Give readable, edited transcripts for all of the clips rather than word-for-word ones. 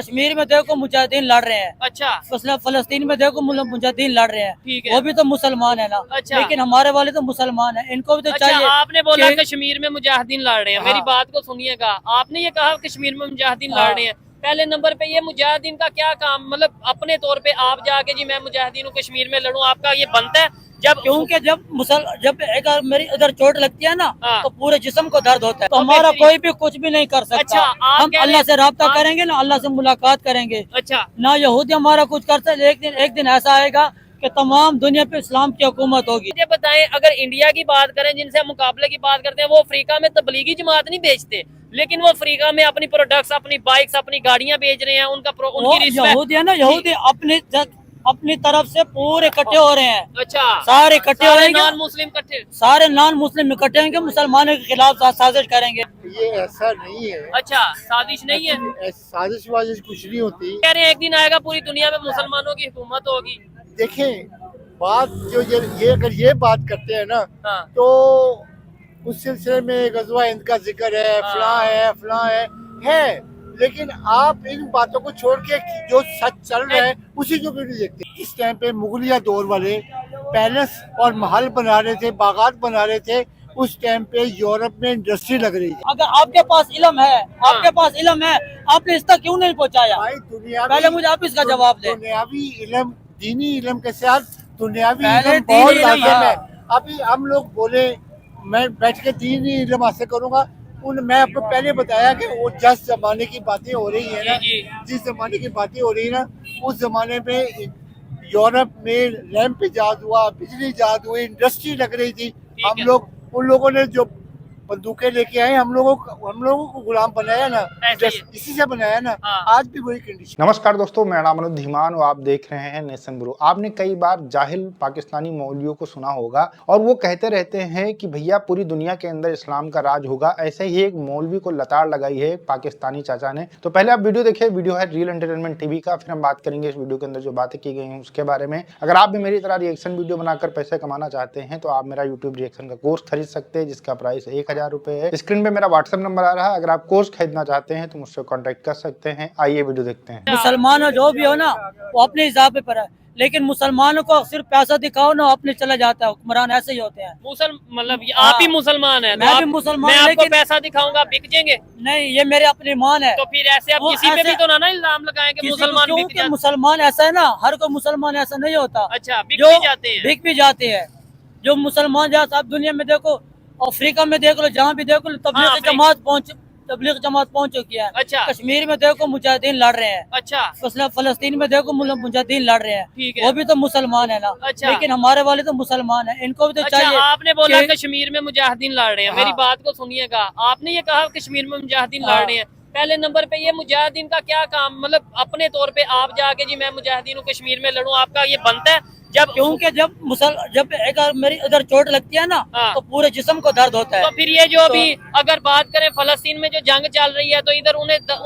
कश्मीर में देखो मुजाहिदीन लड़ रहे हैं। अच्छा। फलस्तीन में देखो मुजाहिदीन लड़ रहे हैं। ठीक है। वो भी तो मुसलमान है ना। अच्छा। लेकिन हमारे वाले तो मुसलमान है, इनको भी तो अच्छा, चाहिए। आपने बोला कश्मीर में मुजाहिदीन लड़ रहे हैं। हाँ। मेरी बात को सुनिएगा, आपने ये कहा कश्मीर में मुजाहिदीन हाँ। लड़ रहे हैं। पहले नंबर पे ये मुजाहिदीन का क्या काम, मतलब अपने तौर पे आप जाके जी मैं मुजाहिदीन हूँ कश्मीर में लड़ूं, आपका ये बनता है? क्योंकि जब एक मेरी इधर चोट लगती है ना, हाँ। तो पूरे जिस्म को दर्द होता है। तो हमारा कोई भी कुछ भी नहीं कर सकता। अच्छा, हम अल्लाह से राब्ता करेंगे ना, अल्लाह से मुलाकात करेंगे। अच्छा। ना यहूदी हमारा कुछ कर सकते। एक दिन ऐसा आएगा कि तमाम दुनिया पे इस्लाम की हुकूमत होगी। मुझे बताएं, अगर इंडिया की बात करें जिनसे हम मुकाबले की बात करते हैं, वो अफ्रीका में तबलीगी जमात नहीं बेचते, लेकिन वो अफ्रीका में अपनी प्रोडक्ट्स, अपनी बाइक्स, अपनी गाड़ियां बेच रहे हैं। उनकी यहूदी है ना, यहूदी अपनी तरफ से पूरे इकट्ठे हो रहे हैं। अच्छा, सारे इकट्ठे होंगे, नॉन मुस्लिम इकट्ठे, सारे नॉन मुस्लिम इकट्ठे होंगे, मुसलमानों के खिलाफ साजिश करेंगे। ये ऐसा नहीं है। अच्छा, साजिश नहीं है। साजिश वाजिश कुछ नहीं होती। कह रहे हैं एक दिन आएगा पूरी दुनिया में मुसलमानों की हुकूमत होगी। देखें, बात जो ये अगर ये बात करते हैं ना, हाँ। तो उस सिलसिले में गज़वा हिंद का जिक्र है, हाँ। फलां है। लेकिन आप इन बातों को छोड़ के जो सच चल रहा है उसी को क्यों नहीं देखते? इस टाइम पे मुगलिया दौर वाले पैलेस और महल बना रहे थे, बागात बना रहे थे। उस टाइम पे यूरोप में इंडस्ट्री लग रही थी। अगर आपके पास इल्म है, आपके पास इल्म है, आपने इस तक क्यों नहीं पहुँचाया? पहले मुझे आप इसका जवाब दें। दुनियावी इल्म, दीनी इल्म के साथ दुनियावी पहले इल्म बहुत दीनी इल्म लाज़िम है। है। अभी हम लोग बोले मैं बैठ के दीनी इल्म हासिल करूंगा, मैं आपको पहले बताया कि वो जिस जमाने की बातें हो रही है ना, जिस जमाने की बातें हो रही है ना, उस जमाने में यूरोप में लैंप इजाद हुआ, बिजली इजाद हुई, इंडस्ट्री लग रही थी। उन लोगों ने जो बंदूकें लेके आए, हम लोगों को गुलाम बनाया ना, इसी से बनाया ना। आज भी वही कंडीशन। नमस्कार दोस्तों, मेरा नाम अनुज धीमान और आप देख रहे हैं नेशन ब्यूरो। आपने कई बार जाहिल पाकिस्तानी मौलवियों को सुना होगा और वो कहते रहते हैं कि भैया पूरी दुनिया के अंदर इस्लाम का राज होगा। ऐसे ही एक मौलवी को लताड़ लगाई है पाकिस्तानी चाचा ने। तो पहले आप वीडियो देखिए, वीडियो है रियल एंटरटेनमेंट टीवी का। फिर हम बात करेंगे इस वीडियो के अंदर जो बातें की गई हैं उसके बारे में। अगर आप भी मेरी तरह रिएक्शन वीडियो बनाकर पैसे कमाना चाहते हैं तो आप मेरा यूट्यूब रिएक्शन का कोर्स खरीद सकते हैं, जिसका प्राइस 1000 रुपए है। स्क्रीन पे मेरा व्हाट्सएप नंबर आ रहा है, अगर आप कोर्स खरीदना चाहते हैं तो मुझसे कांटेक्ट कर सकते हैं। आइए वीडियो देखते हैं। मुसलमान जो भी हो ना, वो अपने हिसाब पर है, लेकिन मुसलमानों को सिर्फ पैसा दिखाओ ना, अपने चला जाता है। हुक्मरान ऐसे ही होते हैं। मतलब आप ही मुसलमान हैं, मैं भी मुसलमान, मैं आपको लेकिन पैसा दिखाऊंगा, बिक जाएंगे? नहीं, ये मेरे अपने ईमान है। तो फिर ऐसे आप किसी पे भी तो ना इल्जाम लगाएं कि मुसलमान बिक जाते हैं। मुसलमान ऐसा है ना, हर कोई मुसलमान ऐसा नहीं होता। अच्छा, बिक भी जाते हैं। बिक भी जाते हैं जो मुसलमान। जहाँ आप दुनिया में देखो, अफ्रीका में देख लो, जहाँ भी देखो, तबलीग जमात पहुंच चुकी है। अच्छा। कश्मीर में देखो मुजाहिदीन लड़ रहे हैं। अच्छा। फलस्तीन में देखो मुजाहिदीन लड़ रहे हैं। ठीक है। वो भी तो मुसलमान है ना। अच्छा। लेकिन हमारे वाले तो मुसलमान है, इनको भी तो अच्छा, चाहिए। आपने बोला कश्मीर में मुजाहिदीन लड़ रहे हैं। मेरी हाँ। बात को सुनिएगा, आपने ये कहा कश्मीर में मुजाहिदीन लड़ रहे हैं। पहले नंबर पे ये मुजाहिदीन का क्या काम, मतलब अपने तौर पे आप जाके जी मैं मुजाहिदीन हूँ कश्मीर में लड़ूं, आपका ये बनता है? क्योंकि जब एक मेरी इधर चोट लगती है ना, तो पूरे जिस्म को दर्द होता है। तो फिर ये जो भी अगर बात करें फलस्तीन में जो जंग चल रही है, तो इधर उन्हें दर्द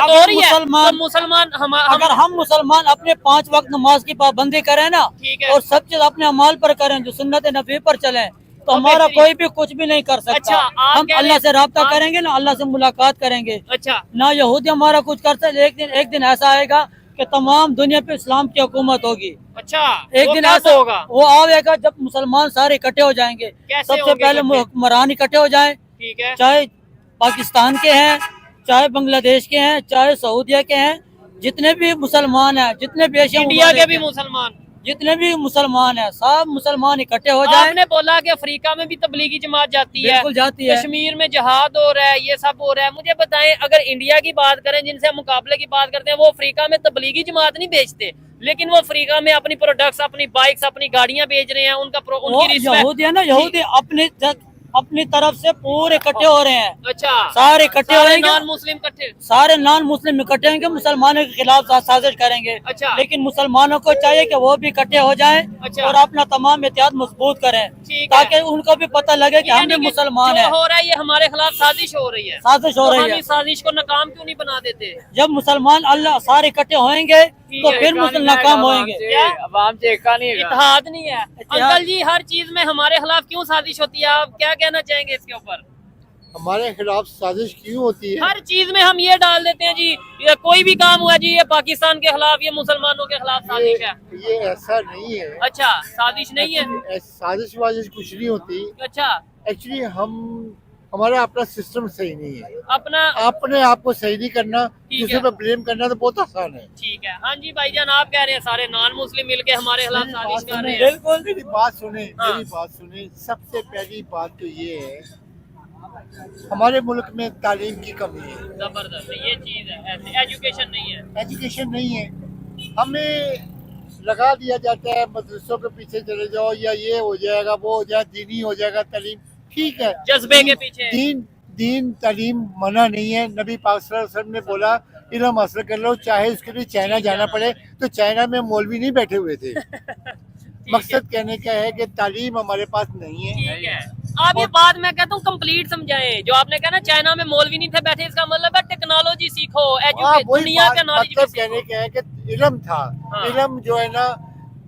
हो रही है। तो मुसलमान अगर हम मुसलमान अपने 5 वक्त नमाज की पाबंदी करें ना, और सब चीज अपने अमाल पर करें, जो सुन्नत नबी पर चलें, तो हमारा कोई भी कुछ भी नहीं कर सकता। अच्छा, हम अल्लाह से राब्ता करेंगे ना, अल्लाह से मुलाकात करेंगे। अच्छा। ना यहूदी हमारा कुछ कर सकते। एक दिन ऐसा आएगा कि तमाम दुनिया पे इस्लाम की हुकूमत होगी। अच्छा, एक दिन ऐसा होगा, वो आएगा जब मुसलमान सारे इकट्ठे हो जाएंगे। सबसे पहले हुक्मरान इकट्ठे हो जाए, ठीक है, चाहे पाकिस्तान के हैं, चाहे बांग्लादेश के हैं, चाहे सऊदीया के हैं, जितने भी मुसलमान हैं, जितने भी इंडिया के भी मुसलमान, जितने भी मुसलमान हैं, सब मुसलमान इकट्ठे हो जाए। आपने बोला कि अफ्रीका में भी तबलीगी जमात जाती है, बिल्कुल जाती है। कश्मीर में जहाद हो रहा है, ये सब हो रहा है। मुझे बताएं, अगर इंडिया की बात करें जिनसे हम मुकाबले की बात करते हैं, वो अफ्रीका में तबलीगी जमात नहीं बेचते, लेकिन वो अफ्रीका में अपनी प्रोडक्ट्स, अपनी बाइक्स, अपनी गाड़ियां बेच रहे हैं। उनकी यहूदी है ना, यहूदी अपनी तरफ से पूरे इकट्ठे हो रहे हैं। अच्छा, सारे इकट्ठे होंगे, नॉन मुस्लिम इकट्ठे, सारे नॉन मुस्लिम इकट्ठे होंगे, मुसलमानों के खिलाफ साजिश करेंगे। अच्छा। लेकिन मुसलमानों को चाहिए कि वो भी इकट्ठे हो जाएं। अच्छा। और अपना तमाम एहतियात मजबूत करें, ताकि उनको भी पता लगे कि हम भी मुसलमान हैं। हो रहा है ये हमारे खिलाफ साजिश हो रही है, साजिश हो रही है। साजिश को नाकाम क्यों नहीं बना देते? जब मुसलमान अल्लाह सारे इकट्ठे होंगे तो फिर मुसलमान नाकाम होंगे। इत्तेहाद नहीं है। अंकल जी, हर चीज में हमारे खिलाफ क्यों साजिश होती है? आप क्या कहना चाहेंगे इसके ऊपर? हमारे खिलाफ साजिश क्यों होती है? हर चीज में हम ये डाल देते हैं जी, ये कोई भी काम हुआ जी, ये पाकिस्तान के खिलाफ, ये मुसलमानों के खिलाफ साजिश है। ये ऐसा नहीं है। अच्छा, साजिश नहीं है। साजिश वाजिश कुछ नहीं होती। अच्छा, एक्चुअली हमारा अपना सिस्टम सही नहीं है। अपने आप को सही नहीं करना, किसी पे ब्लेम करना तो बहुत आसान है। ठीक है। हाँ जी भाईजान, आप कह रहे हैं सारे नॉन मुस्लिम मिलके हमारे खिलाफ साजिश कर रहे हैं। बिल्कुल, मेरी बात सुने, हाँ। मेरी बात सुने। सबसे पहली बात तो ये है, हमारे मुल्क में तालीम की कमी है। जबरदस्त, ये चीज है, एजुकेशन नहीं है। एजुकेशन नहीं है। हमें लगा दिया जाता है मदरसों के पीछे चले जाओ, या ये हो जाएगा, वो हो जाएगा, दीनी हो जाएगा तालीम। ठीक है, जज्बे के पीछे। दीन तालीम मना नहीं है। नबी पाक सल्लल्लाहु अलैहि वसल्लम ने बोला इल्म हासिल कर लो, चाहे उसके लिए चाइना जाना पड़े। तो चाइना में मौलवी नहीं बैठे हुए थे। मकसद कहने का है कि तालीम हमारे पास नहीं है। ठीक है, आप ये बात मैं कहता हूँ कंप्लीट समझाएं। जो आपने कहा ना चाइना में मौलवी नहीं थे बैठे, इसका मतलब है टेक्नोलॉजी सीखो, दुनिया का नॉलेज मतलब कहने का है कि इल्म था। हाँ। इल्म जो है ना,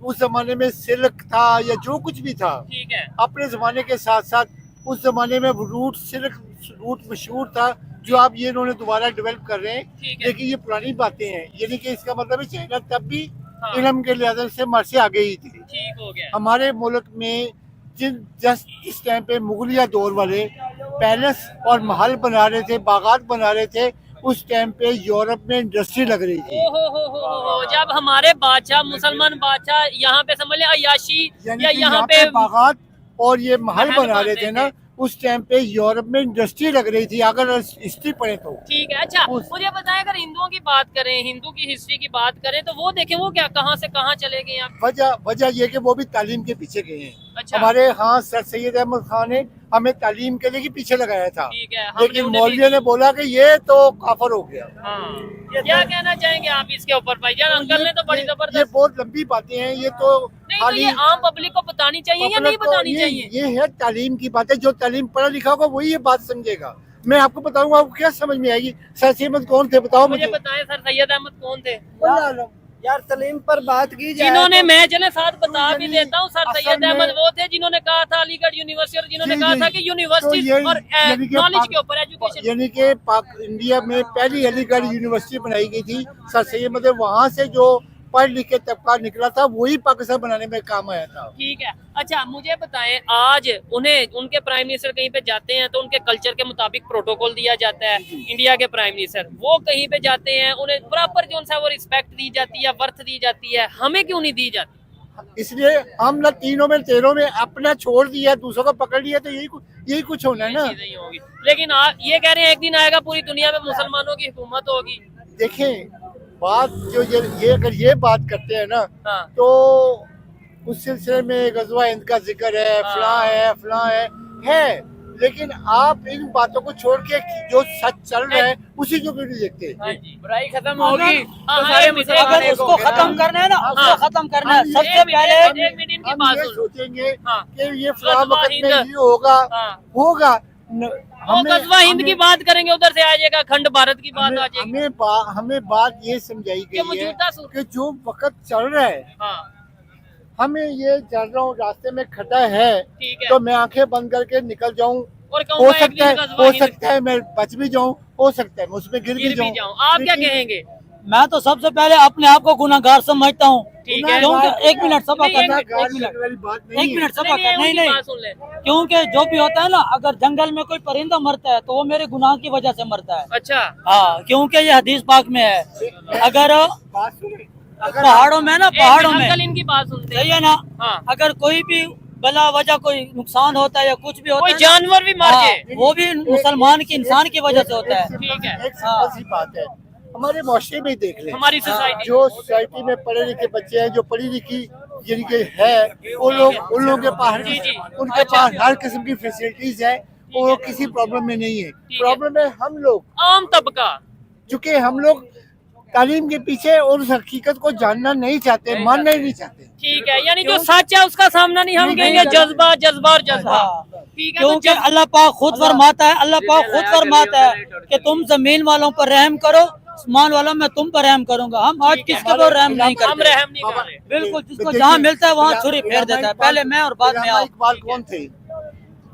उस जमाने में सिल्क था या जो कुछ भी था, ठीक है, अपने जमाने के साथ साथ उस जमाने में सिल्क रूट मशहूर था, जो आप ये इन्होंने दोबारा डेवलप कर रहे हैं। ठीक है। लेकिन ये पुरानी बातें हैं, यानी कि इसका मतलब है चाइना तब भी हाँ। इल्म के लिहाज से हमारे से आगे ही थी। ठीक हो गया। हमारे मुल्क में इस टाइम पे मुगलिया दौर वाले पैलेस और महल बना रहे थे, बागात बना रहे थे, उस टाइम पे यूरोप में इंडस्ट्री लग रही थी। हो, जब हमारे बादशाह, मुसलमान बादशाह यहाँ पे समझ ले अय्याशी या यहाँ पे बागात और ये महल बना रहे बनाते थे ना, उस टाइम पे यूरोप में इंडस्ट्री लग रही थी, अगर हिस्ट्री पढ़े तो। ठीक है। अच्छा, मुझे बताएं, अगर हिंदुओं की बात करें, हिंदू की हिस्ट्री की बात करें, तो वो देखें वो क्या कहाँ से कहाँ चले गए आप? वजह ये कि वो भी तालीम के पीछे गए हैं। अच्छा। हमारे यहाँ सर सैयद अहमद खान ने हमें तालीम के लिए ही पीछे लगाया था। ठीक है, लेकिन मौलवियों ने बोला कि ये तो काफर हो गया। हाँ। क्या कहना चाहेंगे आप इसके ऊपर भाईजान? अंकल ने तो बड़ी ये जबरदस्त। बहुत लंबी बातें हैं। ये तो नहीं, तो ये आम पब्लिक को बतानी चाहिए या नहीं बतानी चाहिए? ये है तालीम की बात है। जो तालीम पढ़ा लिखा होगा वही ये बात समझेगा। मैं आपको बताऊंगा, आपको क्या समझ में आएगी? सर सैयद अहमद कौन थे बताओ मुझे बताएं, सर सैयद अहमद कौन थे? यार तालीम पर बात की जाए, जिन्होंने, मैं चले साथ बता भी देता हूँ, सर सैयद अहमद वो थे जिन्होंने कहा था अलीगढ़ यूनिवर्सिटी, और जिन्होंने कहा था कि यूनिवर्सिटी और नॉलेज के ऊपर एजुकेशन, यानी कि इंडिया में पहली अलीगढ़ यूनिवर्सिटी बनाई गई थी सर सैयद अहमद। वहाँ से जो पढ़ लिख के तबका निकला था, वही पाकिस्तान बनाने में काम आया था। ठीक है। अच्छा, मुझे बताएं, आज उन्हें, उनके प्राइम मिनिस्टर कहीं पे जाते हैं तो उनके कल्चर के मुताबिक प्रोटोकॉल दिया जाता है। इंडिया के प्राइम मिनिस्टर वो कहीं पे जाते हैं, उन्हें प्रॉपर जो उनसे वो रिस्पेक्ट दी जाती है, वर्थ दी जाती है, हमें क्यों नहीं दी जाती? इसलिए हम ना तीनों में तेरों में अपना छोड़ दिया, दूसरों को पकड़ लिया, तो यही कुछ होना है ना। नहीं होगी। लेकिन आप ये कह रहे हैं एक दिन आएगा पूरी दुनिया में मुसलमानों की हुकूमत होगी। देखें, बात जो ये अगर ये बात करते हैं ना, हाँ। तो उस सिलसिले में गज़वा हिंद का जिक्र है, फलां है। लेकिन आप इन बातों को छोड़ के जो सच चल रहा है उसी को क्यों नहीं देखते? बुराई खत्म होगी तो अगर उसको खत्म करना है ना, उसको खत्म करना है। सबसे पहले एक मिनट इनकी हम बात ये सुन। सोचेंगे हाँ। कि ये फलां वक्त में ये होगा। वो गज़वा हिंद की बात करेंगे, उधर से आ जाएगा खंड भारत की बात आ जाएगी। हमें बात ये समझाई कि गई मौजूदा है कि जो वक्त चल रहा है, हाँ, हमें ये चल रहा हूँ, रास्ते में खड़ा है ठीक है। तो मैं आंखें बंद करके निकल जाऊँ। और हो कहूँगा एक दिन गज़वा हिंद सकता है मैं बच भी जाऊँ, हो सकता है मैं उसमें गिर भी जाऊँ। आप क्या कहेंगे? मैं तो सबसे पहले अपने आप को गुनाहगार समझता हूँ। ठीक है। क्योंकि एक मिनट सभा करना, वाली बात नहीं एक है। मिनट सभा करना, नहीं उनकी नहीं, बात सुन ले। क्योंकि जो भी होता है ना, अगर जंगल में कोई परिंदा मरता है तो वो मेरे गुनाह की वजह से मरता है। अच्छा। हाँ, क्योंकि ये हदीस पाक में है। अगर बात सुने, पहाड़ों में ना, पहाड़ों में, अंकल इनकी बात सुनते सही है ना, हाँ। अगर कोई भी बला वजह कोई नुकसान होता है या कुछ भी होता कोई है, जानवर भी मर हाँ, जाए, वो भी मुसलमान की, इंसान की वजह से होता है। ठीक है। एक सिंपल सी बात है, हमारे मुआशरे में ही देख लें, हमारी सोसाइटी, जो सोसाइटी में पढ़े लिखे बच्चे हैं, जो पढ़ी लिखी यानी कि है, उन लोगों के पास जी, जी। उनके पास हर किस्म की फैसिलिटीज है, वो किसी प्रॉब्लम में नहीं है। प्रॉब्लम है हम लोग, आम तबका। चूंकि हम लोग तालीम के पीछे और उस हकीकत को जानना नहीं चाहते, मानना ही नहीं चाहते। ठीक है, यानी जो सच है उसका सामना नहीं, हम कहेंगे जज्बा जज्बा और जज्बा। ठीक है। क्योंकि अल्लाह पाक खुद फरमाता है, अल्लाह पाक खुद फरमाता है कि तुम जमीन वालों पर रहम करो, आसमान वालों में तुम पर रहम करूंगा। हम आज किसके पर रहम नहीं हम करते। रहम नहीं कर रहे। बिल्कुल, जिसको जहाँ मिलता है वहाँ छुरी फेर देता है, पहले मैं और बाद में आप। इकबाल कौन थे?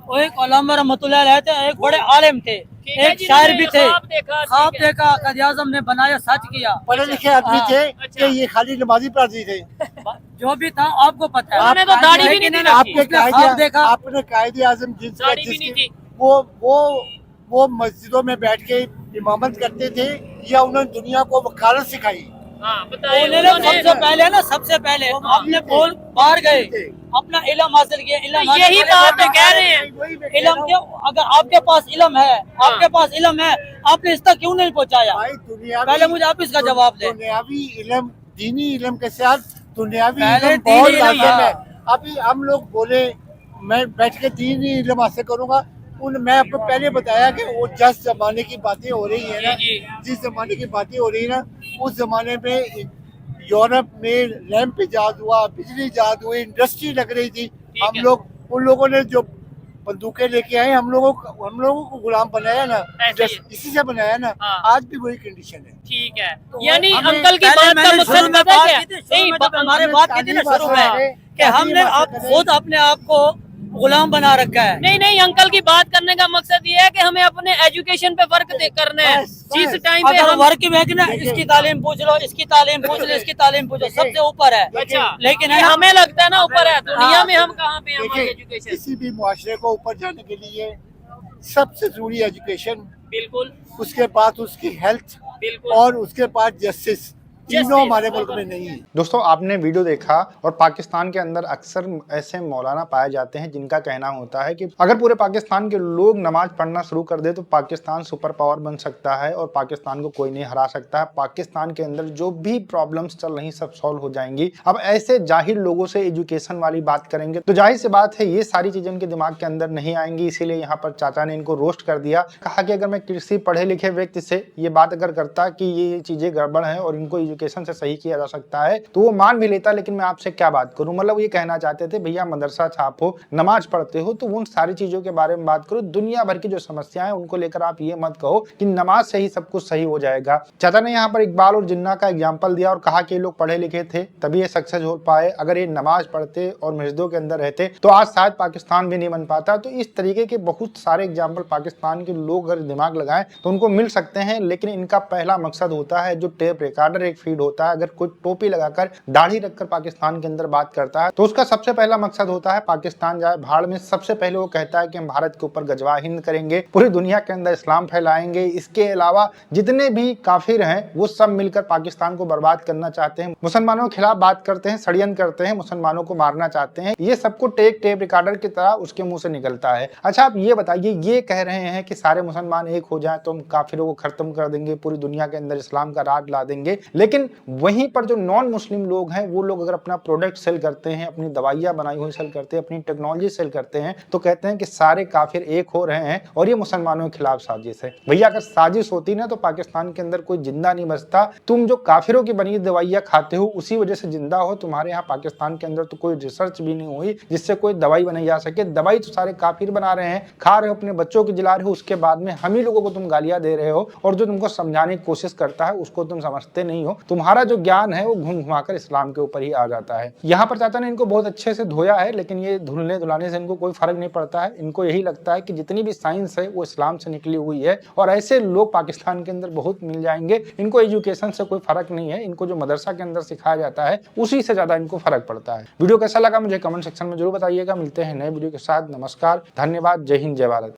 वो एक उलमा रहमतुल्लाह अलैह थे, एक बड़े आलिम थे, ठीक है, एक शायर भी थे। ख्वाब देखा, ख्वाब ठीक है। देखा, कायद आज़म ने बनाया, सच किया। पढ़े लिखे आदमी हाँ, थे अच्छा। कि ये खाली नमाजी पार्टी थे। जो भी था आपको पता है। उन्होंने तो दाढ़ी भी नहीं लेकिन थी आपने रखी। ख्वाब देखा। आपने कायदे आजम दाढ़ी भी नहीं थी। वो मस्जिदों में बैठ के इमामत करते थे या उन्होंने दुनिया को वकालत सिखाई? हाँ बताइए। उन्होंने सबसे पहले अपने बोल बाहर गए, अपना इल्म हासिल किया। इल्म यही बात तो कह रहे हैं। इल्म क्यों, अगर आपके पास इल्म है, आपके पास इल्म है, आपने इस तक क्यों नहीं पहुँचाया? भाई पहले मुझे आप इसका जवाब दें। दुनियावी इल्म, दीनी इल्म के साथ दुनियावी पहले इल्म बहुत दीनी इल्म लाजिम है। है। अभी हम लोग बोले मैं बैठ के दीनी इल्म हासिल करूंगा, मैं आपको पहले बताया कि वो जिस जमाने की बातें हो रही है ना, जिस जमाने की बातें हो रही है ना, उस जमाने में यूरोप में लैंप इजाद हुआ, बिजली इजाद हुई, इंडस्ट्री लग रही थी। हम लोग, उन लोगों ने जो बंदूकें लेके आए, हम लोगों को गुलाम बनाया ना, ऐसे ही। इसी से बनाया ना। हाँ। आज भी वही कंडीशन है। ठीक है, तो यानी हमें अंकल की पहले बात का मैंने शुरू मकसद में पता बात क्या? की थी, शुरू नहीं, में जब हमारे बात की थी ना शुरू में कि हमने आप खुद अपने आप को गुलाम बना रखा है। नहीं अंकल की बात करने का मकसद ये है कि हमें अपने एजुकेशन पे वर्क करना है। बस, जिस बस। टाइम पे अगर हम वर्क में कि ना, इसकी तालीम पूछ लो, इसकी तालीम पूछ लो, इसकी तालीम पूछ लो, सबसे ऊपर है। अच्छा, लेकिन ये है ना, हमें लगता है ना ऊपर है, दुनिया हाँ। में हम कहाँ पे हैं? हमारी देखिए, एजुकेशन किसी भी मुआशरे को ऊपर जाने के लिए सबसे जरूरी एजुकेशन, बिल्कुल उसके बाद उसकी हेल्थ बिल्कुल। और उसके बाद जस्टिस, तीनों हमारे मुल्क में नहीं है। दोस्तों आपने वीडियो देखा और पाकिस्तान के अंदर अक्सर ऐसे मौलाना पाए जाते हैं जिनका कहना होता है कि अगर पूरे पाकिस्तान के लोग नमाज पढ़ना शुरू कर दे तो पाकिस्तान सुपर पावर बन सकता है और पाकिस्तान को कोई नहीं हरा सकता है। पाकिस्तान के अंदर जो भी प्रॉब्लम्स चल रही सब सॉल्व हो जाएंगी। अब ऐसे जाहिल लोगों से एजुकेशन वाली बात करेंगे तो जाहिर सी बात है ये सारी चीजें इनके दिमाग के अंदर नहीं आएंगी। इसीलिए यहाँ पर चाचा ने इनको रोस्ट कर दिया, कहा कि अगर मैं किसी पढ़े लिखे व्यक्ति से ये बात अगर करता कि ये चीजें गड़बड़ है और इनको एजुकेशन से सही किया जा सकता है तो वो मान भी लेता, लेकिन मैं आपसे क्या बात करूं। मतलब ये कहना चाहते थे भैया मदरसा छाप हो, नमाज पढ़ते हो तो उन सारी चीजों के बारे में बात करो। दुनिया भर की जो समस्याएं हैं उनको लेकर आप ये मत कहो कि नमाज से ही सब कुछ सही हो जाएगा। चाचा ने यहाँ पर इकबाल और जिन्ना का एग्जाम्पल दिया और कहा कि ये लोग पढ़े लिखे थे तभी ये सक्सेस हो पाए। अगर ये नमाज पढ़ते और मस्जिदों के अंदर रहते तो आज शायद पाकिस्तान भी नहीं बन पाता। तो इस तरीके के बहुत सारे एग्जाम्पल पाकिस्तान के लोग अगर दिमाग लगाएं तो उनको मिल सकते हैं। लेकिन इनका पहला मकसद होता है जो टेप रिकॉर्डर एक फीड होता है, अगर कोई टोपी लगाकर दाढ़ी रखकर पाकिस्तान के अंदर बात करता है तो उसका सबसे पहला मकसद होता है पाकिस्तान जाए भाड़ में। सबसे पहले वो कहता है कि हम भारत के ऊपर गजवा हिंद करेंगे, पूरी दुनिया के अंदर इस्लाम फैलाएंगे। इसके अलावा जितने भी काफिर हैं वो सब मिलकर पाकिस्तान को बर्बाद करना चाहते हैं, मुसलमानों के खिलाफ बात करते हैं, षड्यंत्र करते हैं, मुसलमानों को मारना चाहते हैं। ये सबको टेप रिकॉर्डर की तरह उसके मुंह से निकलता है। अच्छा आप ये बताइए, ये कह रहे हैं कि सारे मुसलमान एक हो जाए तो हम काफिरों को खत्म कर देंगे, पूरी दुनिया के अंदर इस्लाम का राज ला देंगे। लेकिन वहीं पर जो नॉन मुस्लिम लोग हैं वो लोग अगर अपना प्रोडक्ट सेल करते हैं, अपनी दवाइयां बनाई हुई सेल करते हैं, अपनी टेक्नोलॉजी सेल करते हैं तो कहते हैं कि सारे काफिर एक हो रहे हैं और ये मुसलमानों के खिलाफ साजिश है। भैया अगर साजिश होती ना तो पाकिस्तान के अंदर कोई जिंदा नहीं बचता। तुम जो काफिरों की बनी दवाइयां खाते हो उसी वजह से जिंदा हो। तुम्हारे यहाँ पाकिस्तान के अंदर तो कोई रिसर्च भी नहीं हुई जिससे कोई दवाई बनाई जा सके। दवाई तो सारे काफिर बना रहे हैं, खा रहे हो, अपने बच्चों को जिला रहे हो, उसके बाद में हम ही लोगों को तुम गालियां दे रहे हो और जो तुमको समझाने की कोशिश करता है उसको तुम समझते नहीं हो। तुम्हारा जो ज्ञान है वो घूम घुमाकर इस्लाम के ऊपर ही आ जाता है। यहाँ पर चाचा ने इनको बहुत अच्छे से धोया है, लेकिन ये धुलने धुलाने से इनको कोई फर्क नहीं पड़ता है। इनको यही लगता है कि जितनी भी साइंस है वो इस्लाम से निकली हुई है और ऐसे लोग पाकिस्तान के अंदर बहुत मिल जाएंगे। इनको एजुकेशन से कोई फर्क नहीं है, इनको जो मदरसा के अंदर सिखाया जाता है उसी से ज्यादा इनको फर्क पड़ता है। वीडियो कैसा लगा मुझे कमेंट सेक्शन में जरूर बताइएगा। मिलते हैं नए वीडियो के साथ। नमस्कार, धन्यवाद, जय हिंद, जय भारत।